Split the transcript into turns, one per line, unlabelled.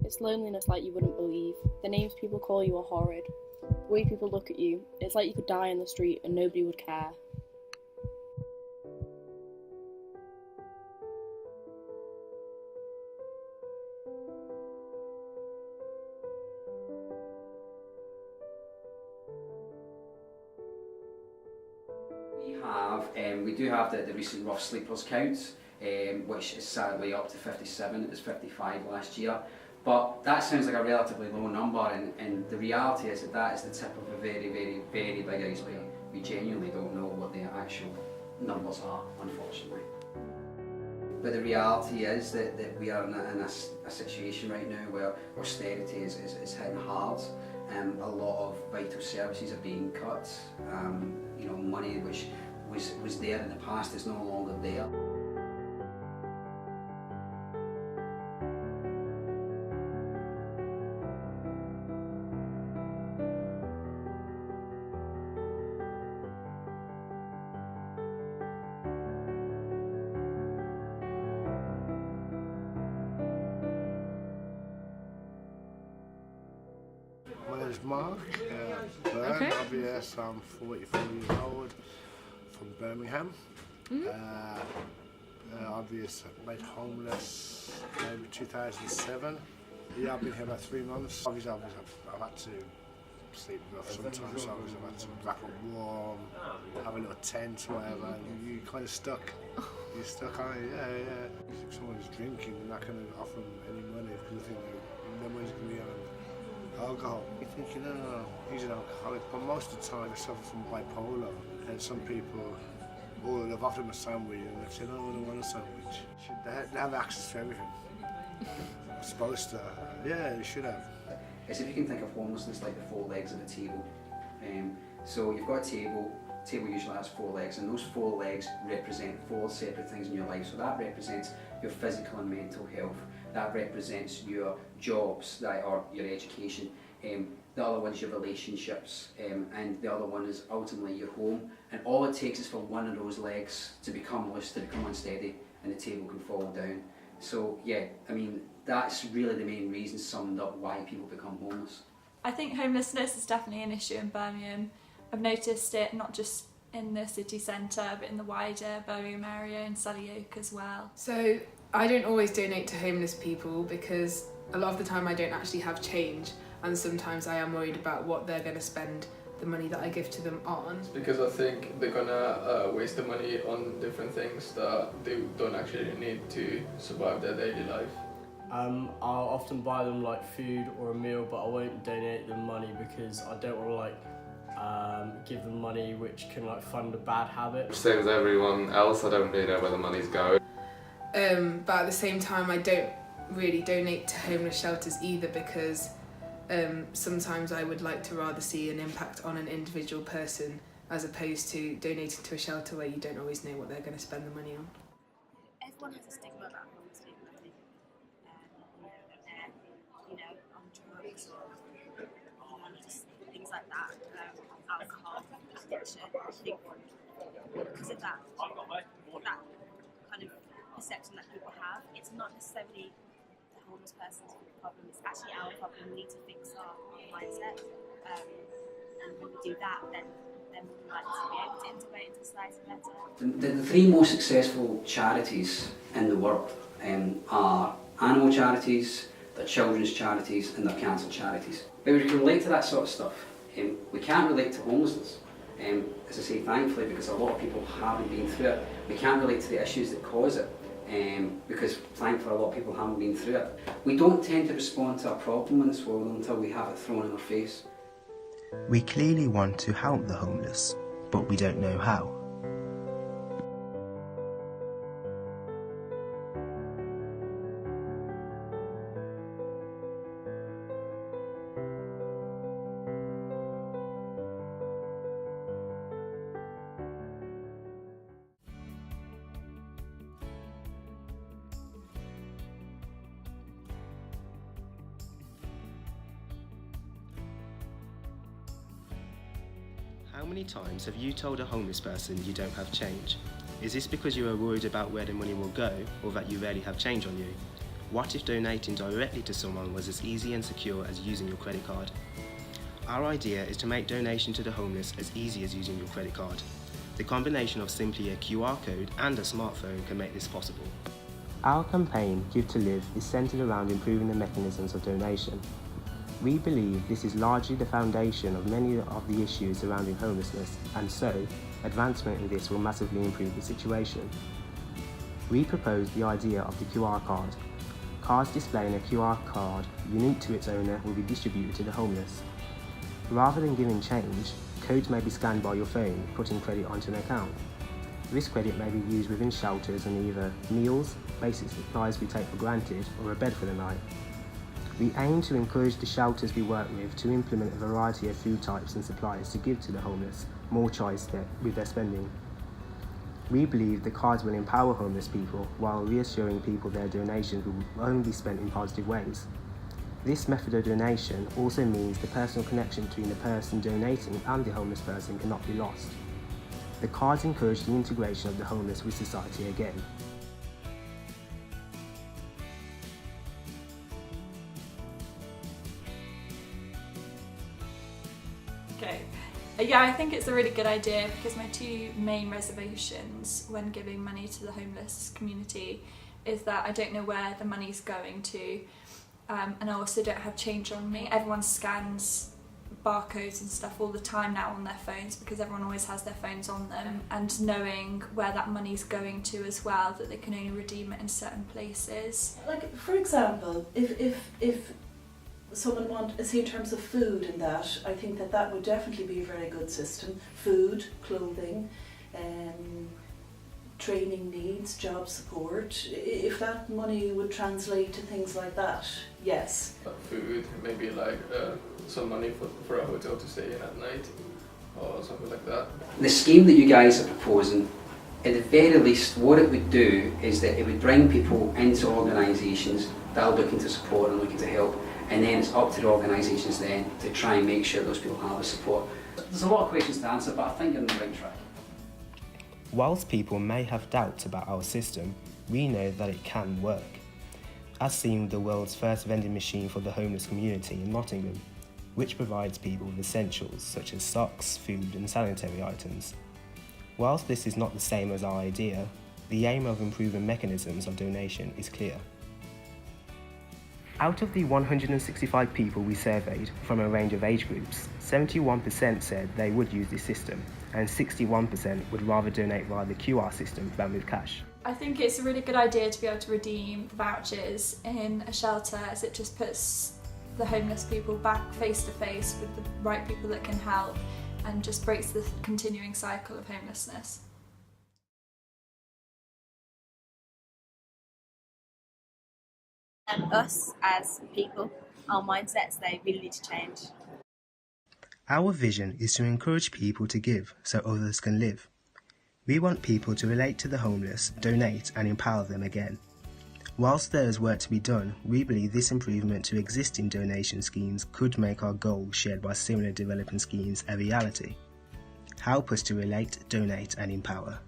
It's loneliness like you wouldn't believe. The names people call you are horrid. The way people look at you, it's like you could die in the street and nobody would care.
We do have the recent rough sleepers counts, which is sadly up to 57. It was 55 last year. But that sounds like a relatively low number, and the reality is that is the tip of a very, very, very big iceberg. We genuinely don't know what the actual numbers are, unfortunately. But the reality is that we are in a situation right now where austerity is hitting hard. A lot of vital services are being cut. You know, money which was there in the past is no longer there.
My name is Mark,
Okay.
obvious, I'm 44 years old, from Birmingham. Obvious, made homeless maybe 2007. Yeah, I've been here about 3 months. Obviously, I've had to sleep rough sometimes, so I've had to wrap up warm, have a little tent, whatever, and you're kind of stuck. You're stuck, aren't you? Yeah. If someone's drinking, you're not going to offer them any money because I think no money's going to be on alcohol. You think, you know, he's an alcoholic, but most of the time I suffer from bipolar, and some people, they've offered them a sandwich and they say, no, I don't want a sandwich. They have access to everything. I'm supposed to. Yeah, they should have.
It's if you can think of homelessness like the 4 legs of a table. So you've got a table usually has 4 legs, and those 4 legs represent 4 separate things in your life. So that represents your physical and mental health. That represents your jobs, or your education. The other one is your relationships, and the other one is ultimately your home. And all it takes is for one of those legs to become loose, to become unsteady, and the table can fall down. So yeah, I mean, that's really the main reason summed up why people become homeless.
I think homelessness is definitely an issue in Birmingham. I've noticed it not just in the city centre, but in the wider Birmingham area and Surrey Oak as well.
So I don't always donate to homeless people because a lot of the time I don't actually have change, and sometimes I am worried about what they're going to spend the money that I give to them on.
Because I think they're gonna waste the money on different things that they don't actually need to survive their daily life.
I'll often buy them like food or a meal, but I won't donate them money because I don't want to give them money which can fund a bad habit.
Same as everyone else, I don't really know where the money's going.
But at the same time I don't really donate to homeless shelters either because sometimes I would like to rather see an impact on an individual person as opposed to donating to a shelter where you don't always know what they're going to spend the money on.
Everyone has a stigma about homeless people, I think. On drugs or just things like that, alcohol addiction. I think because of that kind of perception that people have, it's not necessarily the homeless person's problem, it's actually our problem. We need to fix our mindset, and when we do that, then we'll like to be able to integrate into society better.
The 3 most successful charities in the world are animal charities, they're children's charities, and they're cancer charities. But we can relate to that sort of stuff. We can't relate to homelessness. As I say, thankfully, because a lot of people haven't been through it. We can't relate to the issues that cause it. Because thankfully a lot of people haven't been through it. We don't tend to respond to a problem in this world until we have it thrown in our face.
We clearly want to help the homeless, but we don't know how. How many times have you told a homeless person you don't have change? Is this because you are worried about where the money will go, or that you rarely have change on you? What if donating directly to someone was as easy and secure as using your credit card? Our idea is to make donation to the homeless as easy as using your credit card. The combination of simply a QR code and a smartphone can make this possible. Our campaign, Give2Live, is centred around improving the mechanisms of donation. We believe this is largely the foundation of many of the issues surrounding homelessness, and so advancement in this will massively improve the situation. We propose the idea of the QR card. Cards displaying a QR card unique to its owner will be distributed to the homeless. Rather than giving change, codes may be scanned by your phone, putting credit onto an account. This credit may be used within shelters on either meals, basic supplies we take for granted, or a bed for the night. We aim to encourage the shelters we work with to implement a variety of food types and supplies to give to the homeless more choice with their spending. We believe the cards will empower homeless people while reassuring people their donations will only be spent in positive ways. This method of donation also means the personal connection between the person donating and the homeless person cannot be lost. The cards encourage the integration of the homeless with society again.
Okay. Yeah, I think it's a really good idea because my two main reservations when giving money to the homeless community is that I don't know where the money's going to, and I also don't have change on me. Everyone scans barcodes and stuff all the time now on their phones because everyone always has their phones on them, and knowing where that money's going to as well, that they can only redeem it in certain places.
Like, for example, if someone wants, say in terms of food and that, I think that would definitely be a very good system. Food, clothing, training needs, job support. If that money would translate to things like that, yes.
Food, maybe like some money for a hotel to stay in at night or something like that.
The scheme that you guys are proposing, at the very least, what it would do is that it would bring people into organisations that are looking to support and looking to help, and then it's up to the organisations then to try and make sure those people have the support. There's a lot of questions to answer, but I think you're on the right track.
Whilst people may have doubts about our system, we know that it can work. As seen with the world's first vending machine for the homeless community in Nottingham, which provides people with essentials such as socks, food and sanitary items. Whilst this is not the same as our idea, the aim of improving mechanisms of donation is clear. Out of the 165 people we surveyed from a range of age groups, 71% said they would use this system, and 61% would rather donate via the QR system than with cash.
I think it's a really good idea to be able to redeem vouchers in a shelter, as it just puts the homeless people back face to face with the right people that can help, and just breaks the continuing cycle of homelessness.
And us as people, our mindsets, they really need to change.
Our vision is to encourage people to give so others can live. We want people to relate to the homeless, donate and empower them again. Whilst there is work to be done, we believe this improvement to existing donation schemes could make our goal shared by similar developing schemes a reality. Help us to relate, donate and empower.